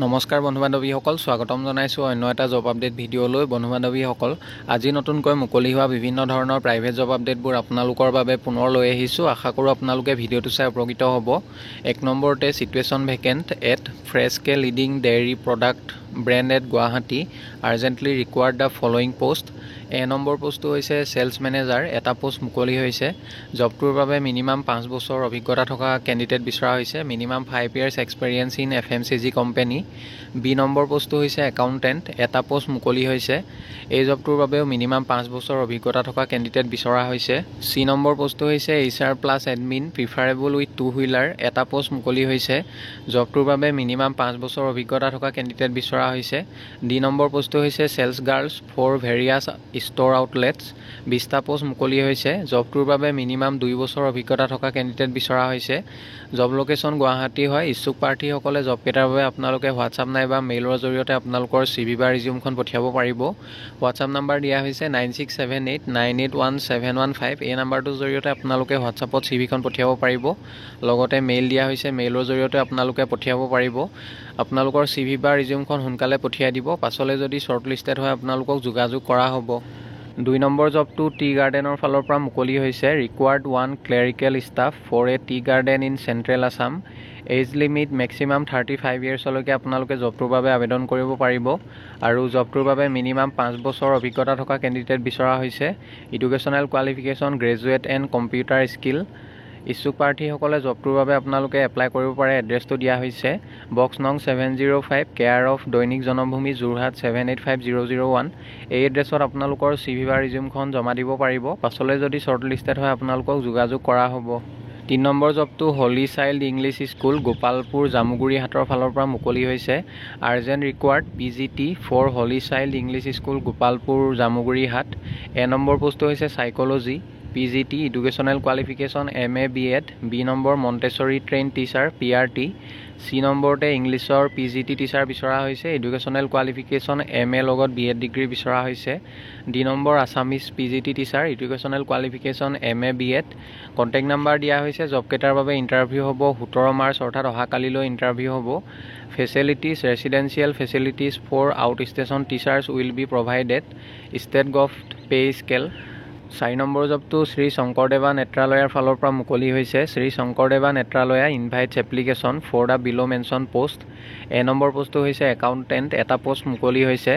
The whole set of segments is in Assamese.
নমস্কাৰ বন্ধু বান্ধৱীসকল, স্বাগতম জনাইছোঁ অন্য এটা জব আপডেট ভিডিঅ'লৈ। বন্ধু বান্ধৱীসকল, আজি নতুনকৈ মুকলি হোৱা বিভিন্ন ধৰণৰ প্ৰাইভেট জব আপডেটবোৰ আপোনালোকৰ বাবে পুনৰ লৈ আহিছোঁ। আশা কৰোঁ আপোনালোকে ভিডিঅ'টো চাই উপকৃত হ'ব। 1 নম্বৰতে situation vacant at Freshco leading dairy product brand at Guwahati urgently required the following post. A নম্বৰ পোষ্টটো হৈছে ছেলছ মেনেজাৰ। এটা পোষ্ট মুকলি হৈছে। জবটোৰ বাবে মিনিমাম 5 বছৰ অভিজ্ঞতা থকা কেণ্ডিডেট বিচৰা হৈছে। Minimum 5 years experience in FMCG company. B number পোষ্টটো হৈছে একাউণ্টেণ্ট। এটা পোষ্ট মুকলি হৈছে। এই জবটোৰ বাবেও মিনিমাম 5 বছৰ অভিজ্ঞতা থকা কেণ্ডিডেট বিচৰা হৈছে। চি নম্বৰ পোষ্টটো হৈছে HR plus admin preferable with 2 wheeler. এটা পোষ্ট মুকলি হৈছে। জবটোৰ বাবে মিনিমাম 5 বছৰ অভিজ্ঞতা থকা কেণ্ডিডেট বিচৰা হৈছে। ডি নম্বৰ পোষ্টটো হৈছে sales girls for various store outlets. 20টা পোষ্ট মুকলি হৈছে। জবটোৰ বাবে মিনিমাম 2 বছৰ অভিজ্ঞতা থকা কেণ্ডিডেট বিচৰা হৈছে। জব লোকেশ্যন গুৱাহাটী হয়। ইচ্ছুক প্ৰাৰ্থীসকলে জবকেইটাৰ বাবে আপোনালোকে হোৱাটছআপ নাইবা মেইলৰ জৰিয়তে আপোনালোকৰ CV বা ৰিজিউমখন পঠিয়াব পাৰিব। হোৱাটছআপ নাম্বাৰ দিয়া হৈছে 9678981715। এই নাম্বাৰটোৰ জৰিয়তে আপোনালোকে হোৱাটছআপত CVখন পঠিয়াব পাৰিব। লগতে মেইল দিয়া হৈছে, মেইলৰ জৰিয়তে আপোনালোকে পঠিয়াব পাৰিব। আপোনালোকৰ CV বা ৰিজিউমখন সোনকালে পঠিয়াই দিব। পাছলৈ যদি শ্বৰ্টলিষ্টেড হয় আপোনালোকক যোগাযোগ কৰা হ'ব। 2 নম্বৰ জবটো টি গাৰ্ডেনৰ ফালৰ পৰা মুকলি হৈছে। Required 1 clerical staff for a tea garden in central Assam. Age limit maximum 35 yearsলৈকে আপোনালোকে জবটোৰ বাবে আবেদন কৰিব পাৰিব। আৰু জবটোৰ বাবে মিনিমাম 5 বছৰ অভিজ্ঞতা থকা কেণ্ডিডেট বিচৰা হৈছে। Educational qualification graduate and computer skill. ইচ্ছুক প্ৰাৰ্থীসকলে জবটোৰ বাবে আপোনালোকে এপ্লাই কৰিব পাৰে। এড্ৰেছটো দিয়া হৈছে বক্স নং 705 কেয়াৰ অফ দৈনিক জনমভূমি যোৰহাট 785001। এই এড্ৰেছত আপোনালোকৰ CV বা ৰিজিউমখন জমা দিব পাৰিব। পাছলৈ যদি শ্বৰ্টলিষ্টেড হয় আপোনালোকক যোগাযোগ কৰা হ'ব। 3 নম্বৰ জবটো Holy Child English School Gopalpur Jamuguri হাটৰ ফালৰ পৰা মুকলি হৈছে। Urgent required PGT for Holy Child English School Gopalpur Jamugurihat. A নম্বৰ পোষ্টটো হৈছে psychology PGT educational qualification MA B.Ed। B নম্বৰ Montessori trained teacher PRT। C নম্বৰতে ইংলিছৰ PGT টিচাৰ বিচৰা হৈছে। এডুকেশ্যনেল কোৱালিফিকেশ্যন MA লগত B.Ed ডিগ্ৰী বিচৰা হৈছে। ডি নম্বৰ Assamese PGT teacher educational qualification MA B.Ed। Contact number দিয়া হৈছে। জবকেইটাৰ বাবে ইণ্টাৰভিউ হ'ব 17 মাৰ্চ অৰ্থাৎ অহাকালিলৈ ইণ্টাৰভিউ হ'ব। Facilities residential facilities for out station teachers will be provided. State government pay scale. 4 নম্বৰ জবটো শ্ৰী শংকৰদেৱা নেত্ৰালয়ৰ ফালৰ পৰা মুকলি হৈছে। Shri Sankardeva Netralaya invites application for the below' mention post. A নম্বৰ পোষ্টটো হৈছে একাউণ্টেণ্ট। এটা পোষ্ট মুকলি হৈছে।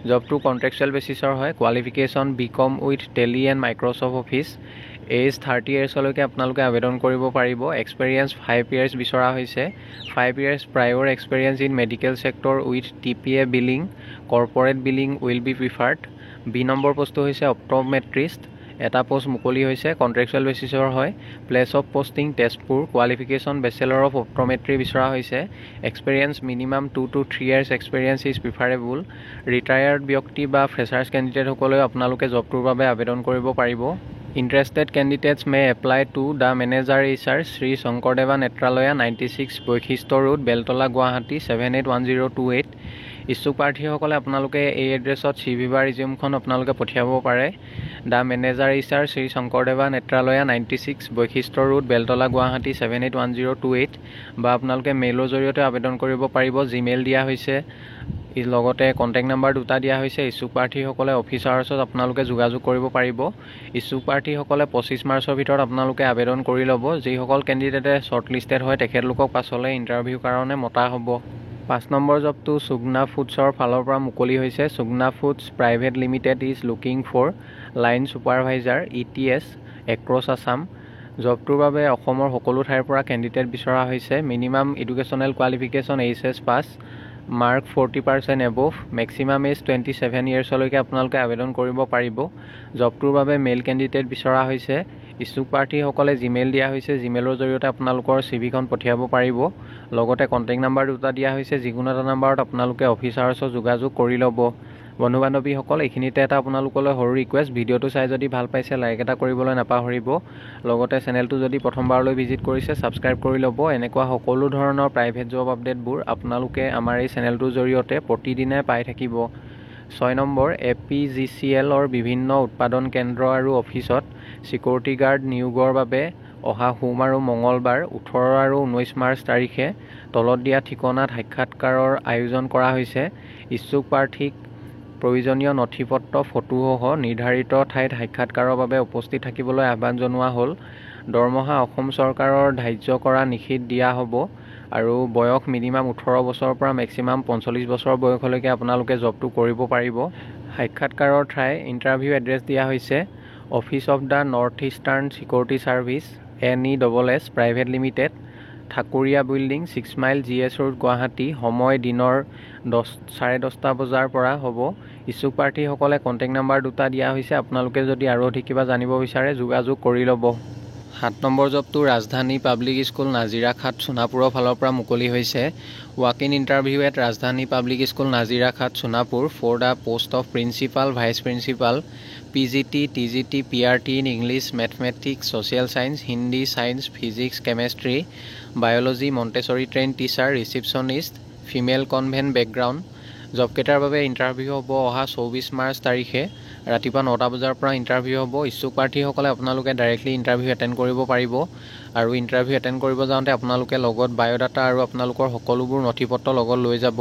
জবটো কণ্ট্ৰেকচুৱেল বেচিছৰ হয়। Qualification BCom with Tally and Microsoft Office. Age 30 yearsলৈকে আপোনালোকে আবেদন কৰিব পাৰিব। এক্সপেৰিয়েঞ্চ 5 years বিচৰা হৈছে। 5 years প্ৰায়ৰ experience in medical sector with TPA billing corporate billing will be preferred. B number পোষ্টটো হৈছে অপ্ট'মেট্ৰিষ্ট। এটা পোষ্ট মুকলি হৈছে। কণ্ট্ৰেকচুৱেল বেচিছৰ হয়। Place of posting Tezpur. Qualification bachelor of optometry বিচৰা হৈছে। Experience minimum 2 to 3 years experience is preferable. Retired ব্যক্তি বা ফ্ৰেছাৰ্ছ কেণ্ডিডেটসকলেও আপোনালোকে জবটোৰ বাবে আবেদন কৰিব পাৰিব। Interested candidates may apply to the manager HR Sri Shankardeva Netralaya 96 বৈশিষ্ট্য ৰোড বেলতলা গুৱাহাটী 781028। ইচ্ছুক প্ৰাৰ্থীসকলে আপোনালোকে এই এড্ৰেছত CV বা ৰিজিউমখন আপোনালোকে পঠিয়াব পাৰে। The manager HR Shri Sankardeva নেত্ৰালয়া 96 বৈশিষ্ট্য ৰোড বেলতলা গুৱাহাটী 781028। বা আপোনালোকে মেইলৰ জৰিয়তে আবেদন কৰিব পাৰিব। জিমেইল দিয়া হৈছে। লগতে কণ্টেক্ট নাম্বাৰ 2টা দিয়া হৈছে। ইচ্ছুক প্ৰাৰ্থীসকলে অফিচাৰৰ ওচৰত আপোনালোকে যোগাযোগ কৰিব পাৰিব। ইচ্ছুক প্ৰাৰ্থীসকলে 25 মাৰ্চৰ ভিতৰত আপোনালোকে আবেদন কৰি ল'ব। যিসকল কেণ্ডিডেটে শ্বৰ্টলিষ্টেড হয় তেখেতলোকক পাছলৈ ইণ্টাৰভিউৰ কাৰণে মতা হ'ব। 5 নম্বৰ জবটো সুগনা ফুডছৰ ফালৰ পৰা মুকলি হৈছে। Sugna foods private limited is looking for line supervisor ETS across Assam. জবটোৰ বাবে অসমৰ সকলো ঠাইৰ পৰা কেণ্ডিডেট বিচৰা হৈছে। Minimum educational qualification HS pass mark 40% above. Maximum age 27 yearsলৈকে আপোনালোকে আবেদন কৰিব পাৰিব। জবটোৰ বাবে মেইল কেণ্ডিডেট বিচৰা হৈছে। ইচ্ছুক প্ৰাৰ্থীসকলে জিমেইল দিয়া হৈছে। জিমেইলৰ জৰিয়তে আপোনালোকৰ CVখন পঠিয়াব পাৰিব। লগতে কণ্টেক্ট নাম্বাৰ 2টা দিয়া হৈছে। যিকোনো এটা নাম্বাৰত আপোনালোকে অফিচাৰৰ ওচৰত যোগাযোগ কৰি ল'ব। বন্ধু বান্ধৱীসকল, এইখিনিতে এটা আপোনালোকলৈ সৰু ৰিকুৱেষ্ট। ভিডিঅ'টো চাই যদি ভাল পাইছে লাইক এটা কৰিবলৈ নাপাহৰিব। লগতে চেনেলটো যদি প্ৰথমবাৰলৈ ভিজিট কৰিছে ছাবস্ক্ৰাইব কৰি ল'ব। এনেকুৱা সকলো ধৰণৰ প্ৰাইভেট জব আপডেটবোৰ আপোনালোকে আমাৰ এই চেনেলটোৰ জৰিয়তে প্ৰতিদিনে পাই থাকিব। 6 নম্বৰ APGCLৰ বিভিন্ন উৎপাদন কেন্দ্ৰ আৰু অফিচত ছিকিউৰিটি গাৰ্ড নিয়োগৰ বাবে অহা সোম আৰু মঙলবাৰ 18 আৰু 19 মাৰ্চ তাৰিখে তলত দিয়া ঠিকনাত সাক্ষাৎকাৰৰ আয়োজন কৰা হৈছে। ইচ্ছুক প্ৰাৰ্থীক প্ৰয়োজনীয় নথিপত্ৰ ফটোসহ নিৰ্ধাৰিত ঠাইত সাক্ষাৎকাৰৰ বাবে উপস্থিত থাকিবলৈ আহ্বান জনোৱা হ'ল। দৰমহা অসম চৰকাৰৰ ধাৰ্য কৰা নিশিত দিয়া হ'ব আৰু বয়স মিনিমাম 18 বছৰৰ পৰা মেক্সিমাম 45 বছৰ বয়সলৈকে আপোনালোকে জবটো কৰিব পাৰিব। সাক্ষাৎকাৰৰ ঠাই ইণ্টাৰভিউ এড্ৰেছ দিয়া হৈছে office of the north eastern security service NESS private limited, Thakuria building, 6 mile GS road, Guwahati. সময় দিনৰ 10:30 বজাৰ পৰা হ'ব। ইচ্ছুক প্ৰাৰ্থীসকলে কণ্টেক্ট নাম্বাৰ দুটা দিয়া হৈছে। আপোনালোকে যদি আৰু অধিক কিবা জানিব বিচাৰে যোগাযোগ কৰি ল'ব। 7 নম্বৰ জবটো ৰাজধানী পাব্লিক স্কুল নাজিৰাখাট সোণাপুৰৰ ফালৰ পৰা মুকলি হৈছে। Walk in interview at Rajdhani public school Nazirakhat Sonapur for the post of principal, vice principal, PGT, TGT, PRT in English, Mathematics, Social Science, Hindi, Science, Physics, Chemistry, Biology, Montessori trained teacher, receptionist, female convent background। জবকেইটাৰ বাবে ইণ্টাৰভিউ হ'ব অহা 24 মাৰ্চ তাৰিখে ৰাতিপুৱা 9টা বজাৰ পৰা ইণ্টাৰভিউ হ'ব। ইচ্ছুক প্ৰাৰ্থীসকলে আপোনালোকে ডাইৰেক্টলি ইণ্টাৰভিউ এটেণ্ড কৰিব পাৰিব আৰু ইণ্টাৰভিউ এটেণ্ড কৰিব যাওঁতে আপোনালোকে লগত বায়'ডাটা আৰু আপোনালোকৰ সকলোবোৰ নথিপত্ৰ লগত লৈ যাব।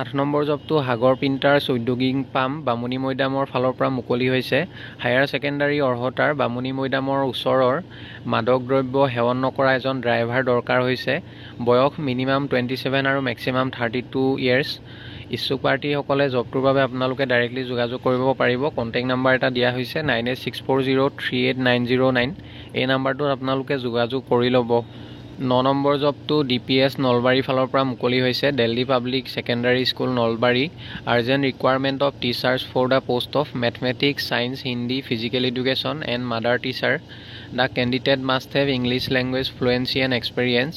8 নম্বৰ জবটো সাগৰ প্ৰিণ্টাৰ্ছ ঔদ্যোগিক পাম বামুণী মৈদামৰ ফালৰ পৰা মুকলি হৈছে। হায়াৰ ছেকেণ্ডাৰী অৰ্হতাৰ বামুণী মৈদামৰ ওচৰৰ মাদক দ্ৰব্য সেৱন নকৰা এজন ড্ৰাইভাৰ দৰকাৰ হৈছে। বয়স মিনিমাম 27 আৰু মেক্সিমাম 32 ইয়াৰ্ছ। ইচ্ছুক প্ৰাৰ্থীসকলে জবটোৰ বাবে আপোনালোকে ডাইৰেক্টলি যোগাযোগ কৰিব পাৰিব। কণ্টেক্ট নাম্বাৰ এটা দিয়া হৈছে 9864038909। এই নাম্বাৰটোত আপোনালোকে যোগাযোগ কৰি ল'ব। 9 নম্বৰ জবটো DPS নলবাৰীৰ ফালৰ পৰা মুকলি হৈছে। Delhi public secondary school Nalbari. Urgent requirement of teachers for the post of mathematics, science, Hindi, physical education and mother teacher. The candidate must have English language fluency and experience.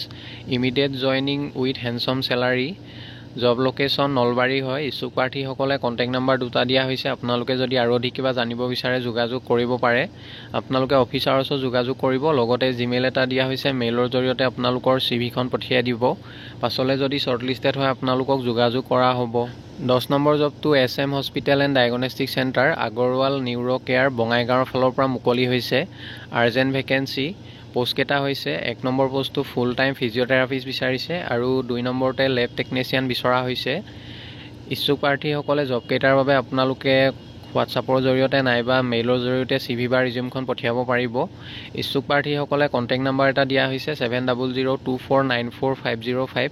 Immediate joining with handsome salary. Job location Nalbari হয়। ইচ্ছুক প্ৰাৰ্থীসকলে কণ্টেক্ট নাম্বাৰ দুটা দিয়া হৈছে। আপোনালোকে যদি আৰু অধিক কিবা জানিব বিচাৰে যোগাযোগ কৰিব পাৰে। আপোনালোকে অফিচাৰছো যোগাযোগ কৰিব। লগতে জিমেইল এটা দিয়া হৈছে, মেইলৰ জৰিয়তে আপোনালোকৰ CVখন পঠিয়াই দিব। পাছলৈ যদি শ্বৰ্টলিষ্টেড হয় আপোনালোকক যোগাযোগ কৰা হ'ব। 10 নম্বৰ জবটো SM hospital and diagnostic centre Agarwal neuro' care বঙাইগাঁৱৰ ফালৰ পৰা মুকলি হৈছে। Urgent vacancy. পোষ্টকেইটা হৈছে 1 নম্বৰ পোষ্টটো ফুল টাইম ফিজিঅ'থেৰাপিষ্ট বিচাৰিছে আৰু 2 নম্বৰতে লেব টেকনিচিয়ান বিচৰা হৈছে। ইচ্ছুক প্ৰাৰ্থীসকলে জবকেইটাৰ বাবে আপোনালোকে হোৱাটছআপৰ জৰিয়তে নাইবা মেইলৰ জৰিয়তে CV বা ৰিজিউমখন পঠিয়াব পাৰিব। ইচ্ছুক প্ৰাৰ্থীসকলে কণ্টেক্ট নাম্বাৰ এটা দিয়া হৈছে 7002494505।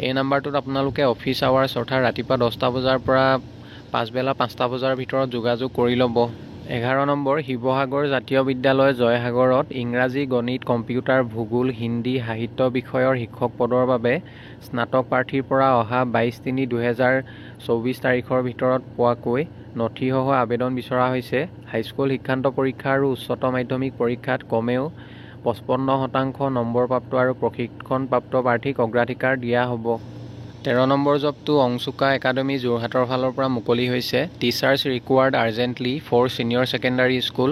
এই নাম্বাৰটোত আপোনালোকে অফিচ আৱাৰ্ছ অৰ্থাৎ ৰাতিপুৱা 10টা বজাৰ পৰা পাছবেলা 5টা বজাৰ ভিতৰত যোগাযোগ কৰি ল'ব। 11 নম্বৰ শিৱসাগৰ জাতীয় বিদ্যালয় জয়সাগৰত ইংৰাজী, গণিত, কম্পিউটাৰ, ভূগোল, হিন্দী, সাহিত্য বিষয়ৰ শিক্ষক পদৰ বাবে স্নাতক প্ৰাৰ্থীৰ পৰা অহা 22/3/2024 তাৰিখৰ ভিতৰত পোৱাকৈ নথিসহ আবেদন বিচৰা হৈছে। হাইস্কুল শিক্ষান্ত পৰীক্ষা আৰু উচ্চতৰ মাধ্যমিক পৰীক্ষাত কমেও 55% নম্বৰপ্ৰাপ্ত আৰু প্ৰশিক্ষণপ্ৰাপ্ত প্ৰাৰ্থীক অগ্ৰাধিকাৰ দিয়া হ'ব। 13 নম্বৰ জবটো অংশুকা একাডেমী যোৰহাটৰ ফালৰ পৰা মুকলি হৈছে। Teachers required urgently for senior secondary school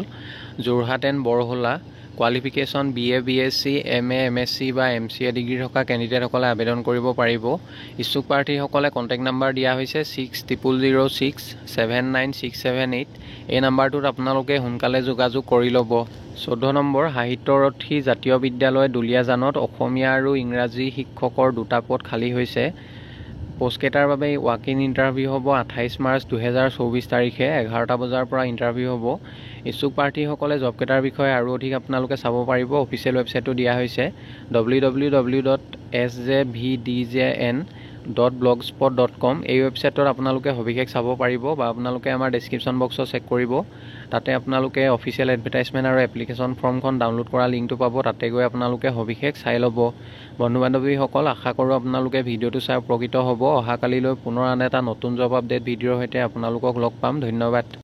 Jorhat and Borhola. Qualification BA, BSc, MA, MSc বা MCA ডিগ্ৰী থকা কেণ্ডিডেটসকলে আবেদন কৰিব পাৰিব। ইচ্ছুক প্ৰাৰ্থীসকলে কণ্টেক্ট নাম্বাৰ দিয়া হৈছে 6006079678। এই নাম্বাৰটোত আপোনালোকে সোনকালে যোগাযোগ কৰি ল'ব। 14 নম্বৰ সাহিত্যৰথী জাতীয় বিদ্যালয় দুলীয়াজানত অসমীয়া আৰু ইংৰাজী শিক্ষকৰ 2টা পদ খালী হৈছে। পোষ্টকেইটাৰ বাবে ৱাক ইন ইণ্টাৰভিউ হ'ব 28 মাৰ্চ 2024 তাৰিখে 11টা বজাৰ পৰা ইণ্টাৰভিউ হ'ব। ইচ্ছুক প্ৰাৰ্থীসকলে জবকেইটাৰ বিষয়ে আৰু অধিক আপোনালোকে চাব পাৰিব। অফিচিয়েল ৱেবছাইটটো দিয়া হৈছে www.sjbdjn.blogspot.com। এই ৱেবছাইটত আপোনালোকে সবিশেষ চাব পাৰিব বা আপোনালোকে আমাৰ ডেছক্ৰিপশ্যন বক্সত চেক কৰিব। তাতে আপোনালোকে অফিচিয়েল এডভাৰটাইজমেণ্ট আৰু এপ্লিকেশ্যন ফৰ্মখন ডাউনলোড কৰা লিংকটো পাব। তাতে গৈ আপোনালোকে সবিশেষ চাই ল'ব। বন্ধু বান্ধৱীসকল, আশা কৰোঁ আপোনালোকে ভিডিঅ'টো চাই উপকৃত হ'ব। অহাকালিলৈ পুনৰ আন এটা নতুন জব আপডেট ভিডিঅ'ৰ সৈতে আপোনালোকক লগ পাম। ধন্যবাদ।